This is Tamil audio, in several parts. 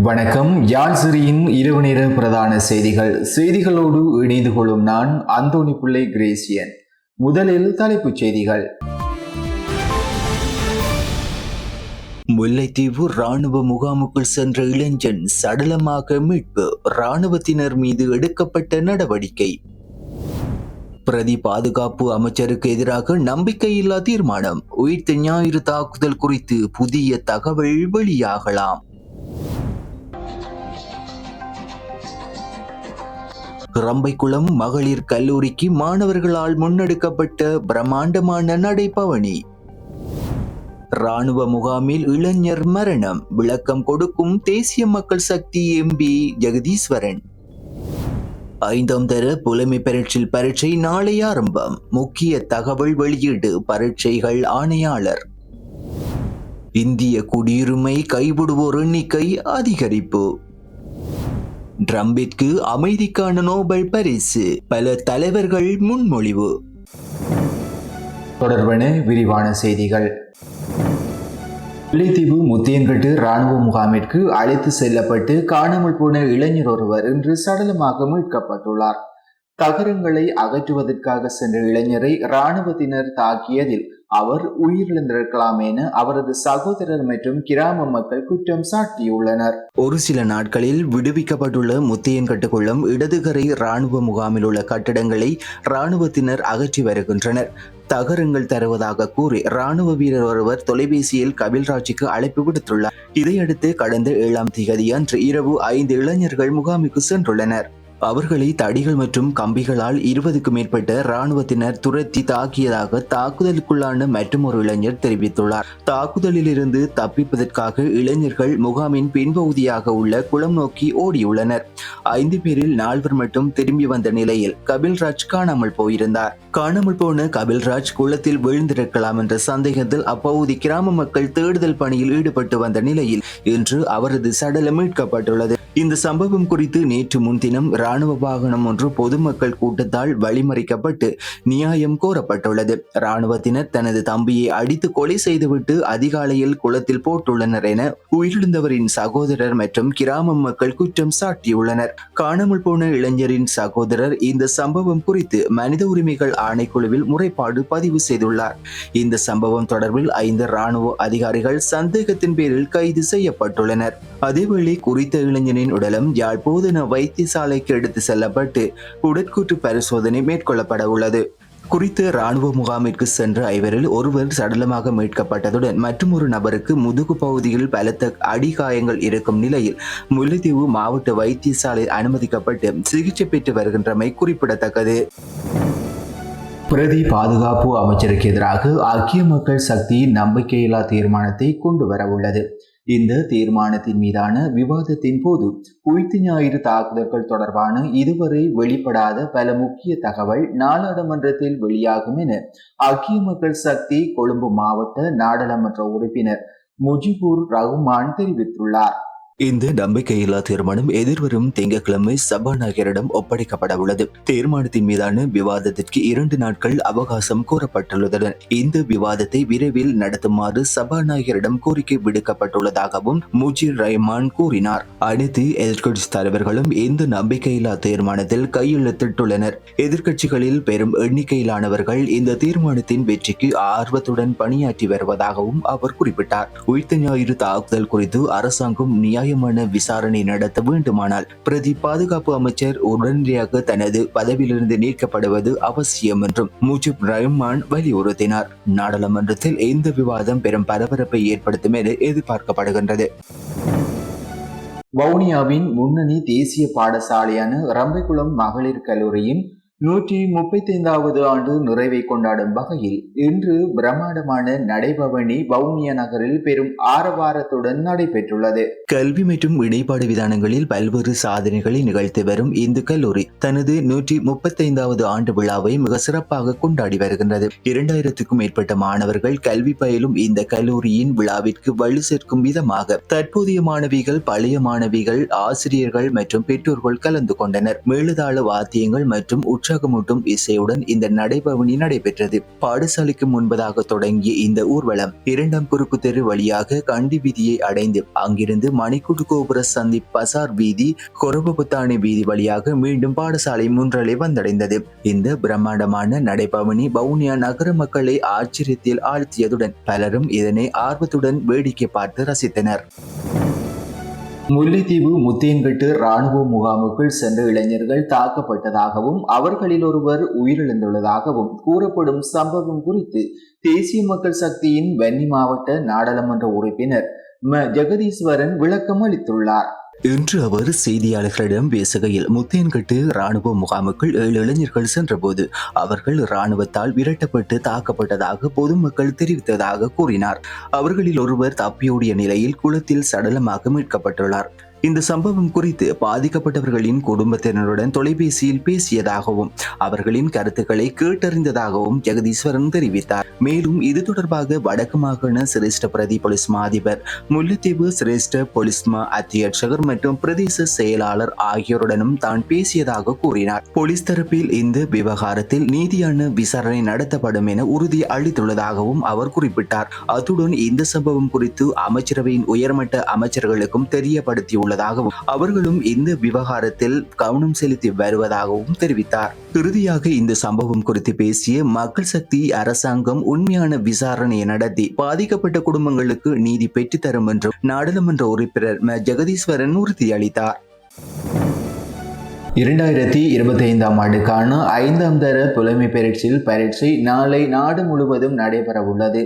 வணக்கம். யாழ் சிறியின் இரவு நேர பிரதான செய்திகளோடு இணைந்து கொள்ளும் நான் அந்தோணி பிள்ளை கிரேசியன். முதலில் தலைப்புச் செய்திகள். முல்லைத்தீவு ராணுவ முகாமுக்குள் சென்ற இளைஞன் சடலமாக மீட்பு, ராணுவத்தினர் மீது எடுக்கப்பட்ட நடவடிக்கை. பிரதி பாதுகாப்பு அமைச்சருக்கு எதிராக நம்பிக்கையில்லா தீர்மானம், உயிர்த்த ஞாயிறு தாக்குதல் குறித்து புதிய தகவல் வெளியாகலாம். ரம்பைக்குளம் மகளிர் கல்லூரிக்கு மாணவர்களால் முன்னெடுக்கப்பட்ட பிரம்மாண்டமான நடைபவனி. ராணுவ முகாமில் இளைஞர் மரணம், விளக்கம் கொடுக்கும் தேசிய மக்கள் சக்தி எம்பி ஜெகதீஸ்வரன். 5ஆம் தர புலமை பரீட்சை நாளை ஆரம்பம், முக்கிய தகவல் வெளியீடு பரீட்சைகள் ஆணையாளர். இந்திய குடியுரிமை கைவிடுவோர் எண்ணிக்கை அதிகரிப்பு. ட்ரம்பிற்கு அமைதிக்கான நோபல் பரிசு, பல தலைவர்கள் முன்மொழிவு. தொடர்பான விரிவான செய்திகள். முல்லைத்தீவு முத்தியன்கட்டு ராணுவ முகாமிற்கு அழைத்து செல்லப்பட்டு காணாமல் போன இளைஞர் ஒருவர் இன்று சடலமாக மீட்கப்பட்டுள்ளார். தகரங்களை அகற்றுவதற்காக சென்ற இளைஞரை இராணுவத்தினர் தாக்கியதில் அவர் உயிரிழந்திருக்கலாம் என அவரது சகோதரர் மற்றும் கிராம மக்கள் குற்றம் சாட்டியுள்ளனர். ஒரு சில நாட்களில் விடுவிக்கப்பட்டுள்ள முத்தியன்கட்டு குளம் இடதுகரை ராணுவ முகாமில் உள்ள கட்டடங்களை இராணுவத்தினர் அகற்றி வருகின்றனர். தகரங்கள் தருவதாக கூறி ராணுவ வீரர் ஒருவர் தொலைபேசியில் கபில்ராஜுக்கு அழைப்பு விடுத்துள்ளார். இதையடுத்து கடந்த 7ஆம் தேதி அன்று இரவு 5 இளைஞர்கள் முகாமுக்கு சென்றுள்ளனர். அவர்களை தடிகள் மற்றும் கம்பிகளால் 20க்கும் மேற்பட்ட இராணுவத்தினர் துரத்தி தாக்கியதாக தாக்குதலுக்குள்ளான மற்றொரு இளைஞர் தெரிவித்துள்ளார். தாக்குதலில் இருந்து தப்பிப்பதற்காக இளைஞர்கள் முகாமின் பின்பகுதியாக உள்ள குளம் நோக்கி ஓடியுள்ளனர். 5 பேரில் 4 மட்டும் திரும்பி வந்த நிலையில் கபில்ராஜ் காணாமல் போயிருந்தார். காணாமல் போன கபில்ராஜ் குளத்தில் விழுந்திருக்கலாம் என்ற சந்தேகத்தில் அப்பகுதி கிராம மக்கள் தேடுதல் பணியில் ஈடுபட்டு வந்த நிலையில் இன்று அவரது சடலம் மீட்கப்பட்டுள்ளது. இந்த சம்பவம் குறித்து நேற்று முன்தினம் இராணுவ வாகனம் ஒன்று பொதுமக்கள் கூட்டத்தால் வழிமறிக்கப்பட்டு நியாயம் கோரப்பட்டுள்ளது. இராணுவத்தினர் தனது தம்பியை அடித்து கொலை செய்துவிட்டு அதிகாலையில் குளத்தில் போட்டுள்ளனர் என உயிரிழந்தவரின் சகோதரர் மற்றும் கிராம மக்கள் குற்றம் சாட்டியுள்ளனர். காணாமல் போன இளைஞரின் சகோதரர் இந்த சம்பவம் குறித்து மனித உரிமைகள் ஆணைக்குழுவில் முறைப்பாடு பதிவு செய்துள்ளார். இந்த சம்பவம் தொடர்பில் 5 இராணுவ அதிகாரிகள் சந்தேகத்தின் பேரில் கைது செய்யப்பட்டுள்ளனர். அதேவேளை குறித்த இளைஞனின் உடலம் யாழ் போதனா வைத்தியசாலைக்கு எடுத்து செல்லப்பட்டு உடற்கூற்று பரிசோதனை மேற்கொள்ளப்பட உள்ளது. குறித்த இராணுவ முகாமிற்கு சென்ற 5 ஒருவர் சடலமாக மீட்கப்பட்டதுடன் மற்றொரு நபருக்கு முதுகு பகுதியில் பலத்த அடிகாயங்கள் இருக்கும் நிலையில் முல்லைத்தீவு மாவட்ட வைத்தியசாலையில் அனுமதிக்கப்பட்டு சிகிச்சை பெற்று வருகின்றமை குறிப்பிடத்தக்கது. பிரதி பாதுகாப்பு அமைச்சருக்கு எதிராக ஐக்கிய மக்கள் சக்தி நம்பிக்கையில்லா தீர்மானத்தை கொண்டு வர உள்ளது. இந்த தீர்மானத்தின் மீதான விவாதத்தின் போது உயிர்த்த ஞாயிறு தாக்குதல்கள் தொடர்பான இதுவரை வெளிப்படாத பல முக்கிய தகவல் நாடாளுமன்றத்தில் வெளியாகும் என ஐக்கிய மக்கள் சக்தி கொழும்பு மாவட்ட நாடாளுமன்ற உறுப்பினர் முஜிபுர் ரஹ்மான் தெரிவித்துள்ளார். இந்த நம்பிக்கையில்லா தீர்மானம் எதிர்வரும் திங்கட்கிழமை சபாநாயகரிடம் ஒப்படைக்கப்பட உள்ளது. தீர்மானத்தின் மீதான விவாதத்திற்கு 2 நாட்கள் அவகாசம் கோரப்பட்டுள்ளதுடன் இந்த விவாதத்தை விரைவில் நடத்துமாறு சபாநாயகரிடம் கோரிக்கை விடுக்கப்பட்டுள்ளதாகவும் முஜிர் ரஹ்மான் கூறினார். அனைத்து எதிர்க்கட்சி தலைவர்களும் இந்த நம்பிக்கையில்லா தீர்மானத்தில் கையெழுத்திட்டுள்ளனர். எதிர்க்கட்சிகளில் பெரும் எண்ணிக்கையிலானவர்கள் இந்த தீர்மானத்தின் வெற்றிக்கு ஆர்வத்துடன் பணியாற்றி வருவதாகவும் அவர் குறிப்பிட்டார். உயிர்த்த ஞாயிறு தாக்குதல் குறித்து அரசாங்கம் நியாயமான விசாரணை நடத்த வேண்டுமானால் பிரதி பாதுகாப்பு அமைச்சர் உடனடியாக தனது பதவியிலிருந்து நீக்கப்படுவது அவசியம் என்றும் முஜிப் ரஹ்மான் வலியுறுத்தினார். நாடாளுமன்றத்தில் இந்த விவாதம் பெரும் பரபரப்பை ஏற்படுத்தும் என எதிர்பார்க்கப்படுகின்றது. வவுனியாவின் முன்னணி தேசிய பாடசாலையான ரம்பைக்குளம் மகளிர் கல்லூரியின் 135வது ஆண்டு நிறைவை கொண்டாடும் வகையில் இன்று பிரம்மாண்டமான நடைபவனி வவுனியா நகரில் பெரும் ஆரவாரத்துடன் நடைபெற்றுள்ளது. கல்வி மற்றும் இடைப்பாடு விதானங்களில் பல்வேறு சாதனைகளை நிகழ்த்தி வரும் இந்த கல்லூரி தனது 135வது ஆண்டு விழாவை மிக சிறப்பாக கொண்டாடி வருகின்றது. 2000க்கும் மேற்பட்ட மாணவர்கள் கல்வி பயிலும் இந்த கல்லூரியின் விழாவிற்கு வலு சேர்க்கும் விதமாக தற்போதைய மாணவிகள், பழைய மாணவிகள், ஆசிரியர்கள் மற்றும் பெற்றோர்கள் கலந்து கொண்டனர். மேலுதாள வாத்தியங்கள் மற்றும் உற்சாகமூட்டும் இசையுடன் இந்த நடைபவனி நடைபெற்றது. பாடசாலைக்கு முன்பதாக தொடங்கிய இந்த ஊர்வலம் 2ஆம் குறுக்கு தெரு வழியாக கண்டி வீதியை அடைந்து அங்கிருந்து மணிக்கூட்டு கோபுர சந்தி பசார் வீதி கொரபபுத்தானி வீதி வழியாக மீண்டும் பாடசாலை முன்றலை வந்தடைந்தது. இந்த பிரம்மாண்டமான நடைபவனி வவுனியா நகர மக்களை ஆச்சரியத்தில் ஆழ்த்தியதுடன் பலரும் இதனை ஆர்வத்துடன் வேடிக்கை பார்த்து ரசித்தனர். முல்லைத்தீவு முத்தியன்கட்டு ராணுவ முகாமுக்குள் சென்ற இளைஞர்கள் தாக்கப்பட்டதாகவும் அவர்களில் ஒருவர் உயிரிழந்துள்ளதாகவும் கூறப்படும் சம்பவம் குறித்து தேசிய மக்கள் சக்தியின் வன்னி மாவட்ட நாடாளுமன்ற உறுப்பினர் ஜெகதீஸ்வரன் விளக்கம் அளித்துள்ளார். இன்று அவர் செய்தியாளர்களிடம் பேசுகையில் முத்தியன்கட்டு ராணுவ முகாமுக்குள் 7 இளைஞர்கள் சென்றபோது அவர்கள் இராணுவத்தால் விரட்டப்பட்டு தாக்கப்பட்டதாக பொதுமக்கள் தெரிவித்ததாக கூறினார். அவர்களில் ஒருவர் தப்பியோடிய நிலையில் குளத்தில் சடலமாக மீட்கப்பட்டுள்ளார். இந்த சம்பவம் குறித்து பாதிக்கப்பட்டவர்களின் குடும்பத்தினருடன் தொலைபேசியில் பேசியதாகவும் அவர்களின் கருத்துக்களை கேட்டறிந்ததாகவும் ஜெகதீஸ்வரன் தெரிவித்தார். மேலும் இது தொடர்பாக வடக்கு மாகாண சிரேஷ்ட பிரதி போலீஸ் மா அதிபர், முல்லைத்தீவு சிரேஷ்ட போலீஸ் மா அத்தியட்சகர் மற்றும் பிரதேச செயலாளர் ஆகியோருடனும் தான் பேசியதாக கூறினார். போலீஸ் தரப்பில் இந்த விவகாரத்தில் நீதியான விசாரணை நடத்தப்படும் என உறுதி அளித்துள்ளதாகவும் அவர் குறிப்பிட்டார். அத்துடன் இந்த சம்பவம் குறித்து அமைச்சரவையின் உயர்மட்ட அமைச்சர்களுக்கும் தெரியப்படுத்தியுள்ளார் உள்ளதாகவும் அவர்களும் இந்த விவகாரத்தில் கவனம் செலுத்தி வருவதாகவும் தெரிவித்தார். இறுதியாக இந்த சம்பவம் குறித்து பேசிய மக்கள் சக்தி அரசாங்கம் உண்மையான விசாரணையை நடத்தி பாதிக்கப்பட்ட குடும்பங்களுக்கு நீதி பெற்றுத்தரும் என்றும் நாடாளுமன்ற உறுப்பினர் ஜெகதீஸ்வரன் உறுதியளித்தார். 2025ஆம் ஆண்டுக்கான 5ஆம் தர புலமை பரீட்சை நாளை நாடு முழுவதும் நடைபெறவுள்ளது.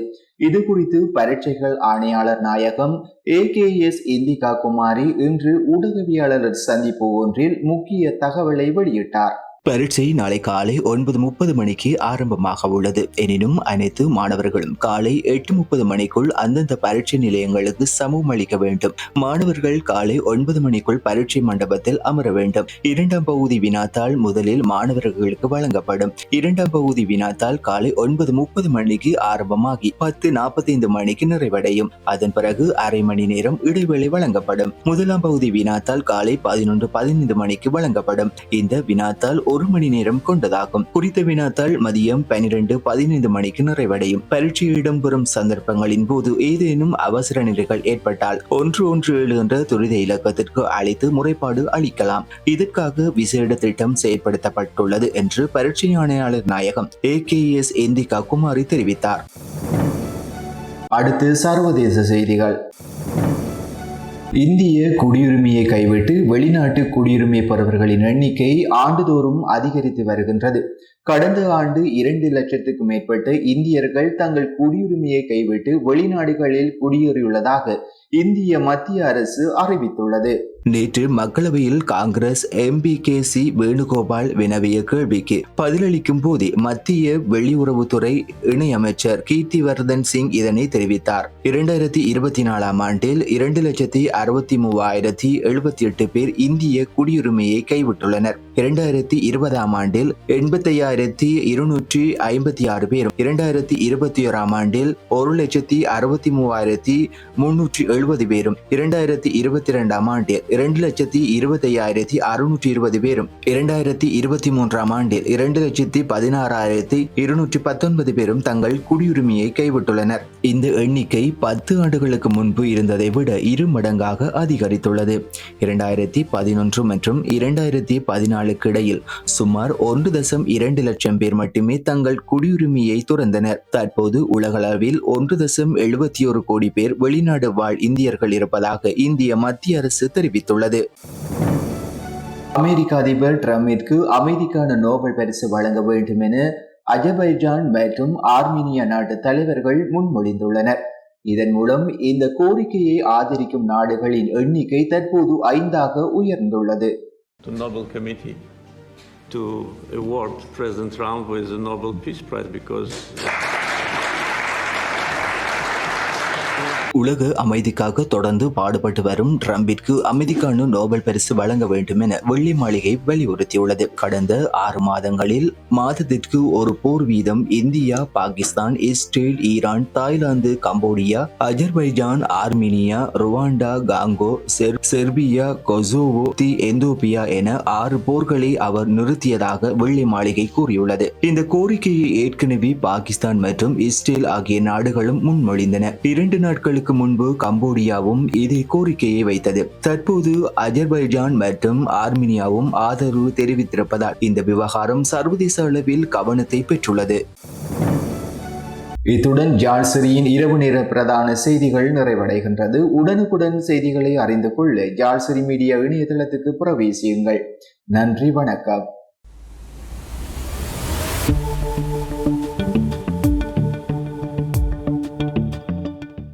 இது குறித்து பரீட்சைகள் ஆணையாளர் நாயகம் AKS இந்திகா குமாரி இன்று ஊடகவியலாளர் சந்திப்பு ஒன்றில் முக்கிய தகவலை வெளியிட்டார். பரீட்சை நாளை காலை 9:30 மணிக்கு ஆரம்பமாக உள்ளது. எனினும் அனைத்து மாணவர்களும் காலை 8:30 மணிக்குள் அந்தந்த பரீட்சை நிலையங்களுக்கு சமூகம் அளிக்க வேண்டும். மாணவர்கள் காலை 9 மணிக்குள் பரீட்சை மண்டபத்தில் அமர வேண்டும். 2ஆம் பகுதி வினாத்தாள் முதலில் மாணவர்களுக்கு வழங்கப்படும். 2ஆம் பகுதி வினாத்தாள் காலை 9:30 மணிக்கு ஆரம்பமாகி 10:45 மணிக்கு நிறைவடையும். அதன் பிறகு அரை மணி நேரம் இடைவேளை வழங்கப்படும். 1ஆம் பகுதி வினாத்தாள் காலை 11:15 மணிக்கு வழங்கப்படும். இந்த வினாத்தாள் 1 மணி நேரம் கொண்டதாகும். குறித்த வினாத்தாள் மதியம் 12:15 மணிக்கு நிறைவடையும். பரீட்சை இடம்பெறும் சந்தர்ப்பங்களின் போது ஏதேனும் அவசர நிலைகள் ஏற்பட்டால் 117 என்ற துரித இலக்கத்திற்கு அழைத்து முறைப்பாடு அளிக்கலாம். இதற்காக விசேட திட்டம் செயல்படுத்தப்பட்டுள்ளது என்று பரீட்சை ஆணையாளர் நாயகம் AKS இந்திகா குமாரி தெரிவித்தார். அடுத்து சர்வதேச செய்திகள். இந்திய குடியுரிமையை கைவிட்டு வெளிநாட்டு குடியுரிமை பெறுபவர்களின் எண்ணிக்கை ஆண்டுதோறும் அதிகரித்து வருகின்றது. கடந்த ஆண்டு 2 லட்சத்துக்கும் மேற்பட்ட இந்தியர்கள் தங்கள் குடியுரிமையை கைவிட்டு வெளிநாடுகளில் குடியேறியுள்ளதாக இந்திய மத்திய அரசு அறிவித்துள்ளது. நேற்று மக்களவையில் காங்கிரஸ் MPKC வேணுகோபால் வினவிய கேள்விக்கு பதிலளிக்கும் போதே மத்திய வெளியுறவுத்துறை இணையமைச்சர் கீர்த்திவர்தன் சிங் இதனை தெரிவித்தார். 2024ஆம் ஆண்டில் 2,63,078 பேர் இந்திய குடியுரிமையை கைவிட்டுள்ளனர். 2020ஆம் ஆண்டில் 85,256 பேரும் 2021ஆம் ஆண்டில் 1,63,370 பேரும் 2022ஆம் ஆண்டில் 2,25,620 பேரும் 2023ஆம் ஆண்டில் 2,16,219 பேரும் தங்கள் குடியுரிமையை கைவிட்டுள்ளனர். இந்த எண்ணிக்கை 10 ஆண்டுகளுக்கு முன்பு இருந்ததை விட 2 மடங்காக அதிகரித்துள்ளது. 2011 மற்றும் 2014க்கு இடையில் சுமார் 1.2 லட்சம் பேர் மட்டுமே தங்கள் குடியுரிமையை துறந்தனர். தற்போது உலகளவில் 1.71 கோடி பேர் வெளிநாடு வாழ் இந்தியர்கள் இருப்பதாக இந்திய மத்திய அரசு தெரிவித்துள்ளது. அமெரிக்க அதிபர் டிரம்பிற்கு அமைதிக்கான நோபல் பரிசு வழங்க வேண்டும் என அஜர்பைஜான் மற்றும் ஆர்மீனியா நாட்டு தலைவர்கள் முன்மொழிந்துள்ளனர். இதன் மூலம் இந்த கோரிக்கையை ஆதரிக்கும் நாடுகளின் எண்ணிக்கை தற்போது 5ஆக உயர்ந்துள்ளது. To award President Trump with the Nobel Peace Prize because உலக அமைதிக்காக தொடர்ந்து பாடுபட்டு வரும் ட்ரம்பிற்கு அமைதிக்கான நோபல் பரிசு வழங்க வேண்டும் என வெள்ளை மாளிகை வலியுறுத்தியுள்ளது. கடந்த 6 மாதங்களில் மாதத்திற்கு ஒரு போர் வீதம் India, Pakistan, Israel, Iran, Thailand, Cambodia, Azerbaijan, Armenia, Rwanda, Congo, Serbia, Kosovo, Ethiopia என 6 போர்களை அவர் நிறுத்தியதாக வெள்ளை மாளிகை கூறியுள்ளது. இந்த கோரிக்கையை ஏற்கனவே பாகிஸ்தான் மற்றும் இஸ்ரேல் ஆகிய நாடுகளும் முன்மொழிந்தன. 2 நாட்களுக்கு முன்பு கம்போடியாவும் இதே கோரிக்கையை வைத்தது. தற்போது அஜர்பைஜான் மற்றும் ஆர்மீனியாவும் ஆதரவு தெரிவித்திருப்பதால் இந்த விவகாரம் சர்வதேச அளவில் கவனத்தை பெற்றுள்ளது. இத்துடன் ஜாழ்சிரியின் இரவு நேர பிரதான செய்திகள் நிறைவடைகின்றது. உடனுக்குடன் செய்திகளை அறிந்து கொள்ள ஜாழ்சிரி மீடியா இணையதளத்துக்கு பிரவேசியுங்கள். நன்றி, வணக்கம்.